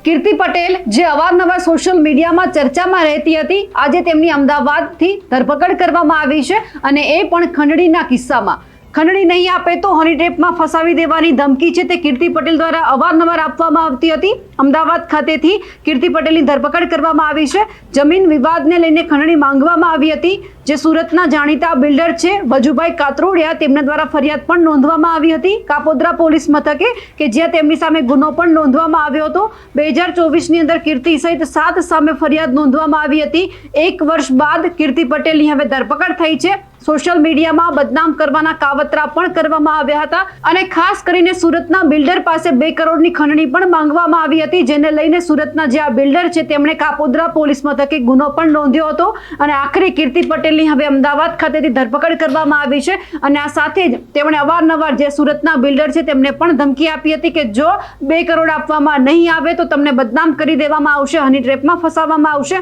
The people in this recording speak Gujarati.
કીર્તિ પટેલ જે અવારનવાર સોશિયલ મીડિયામાં ચર્ચામાં રહેતી હતી, આજે તેમની અમદાવાદથી ધરપકડ કરવામાં આવી છે અને એ પણ ખંડણીના કિસ્સામાં. ખંડણી નહીં આપે તો હની ટ્રેપમાં ફસાવી દેવાની ધમકી છે તે કીર્તિ પટેલ દ્વારા અવારનવાર આપવામાં આવતી હતી. અમદાવાદ ખાતેથી કીર્તિ પટેલની ધરપકડ કરવામાં આવી છે. જમીન વિવાદને લઈને ખંડણી માંગવામાં આવી હતી. જે સુરતના જાણીતા બિલ્ડર છે વજુભાઈ કાતરોડિયા, તેમના દ્વારા ફરિયાદ પણ નોંધવામાં આવી હતી કાપોદ્રા પોલીસ મથકે, કે જ્યાં તેમની સામે ગુનો પણ નોંધવામાં આવ્યો હતો. 2024ની અંદર કીર્તિ સહિત 7 સામે ફરિયાદ નોંધવામાં આવી હતી. 1 વર્ષ બાદ કીર્તિ પટેલની હવે ધરપકડ થઈ છે. સોશિયલ મીડિયામાં બદનામ કરવાના કાવતરા પણ કરવામાં આવ્યા હતા અને ખાસ કરીને સુરતના બિલ્ડર પાસે 2 કરોડની ખંડણી પણ માંગવામાં આવી હતી, જેને લઈને સુરતના જે આ બિલ્ડર છે તેમણે કાપોદ્રા પોલીસ મથકે ગુનો પણ નોંધ્યો હતો અને આખરે કીર્તિ પટેલની હવે અમદાવાદ ખાતેથી ધરપકડ કરવામાં આવી છે. અને આ સાથે જ તેમણે અવારનવાર જે સુરતના બિલ્ડર છે તેમને પણ ધમકી આપી હતી કે જો 2 કરોડ આપવામાં નહીં આવે તો તમને બદનામ કરી દેવામાં આવશે, હની ટ્રેપમાં ફસાવવામાં આવશે.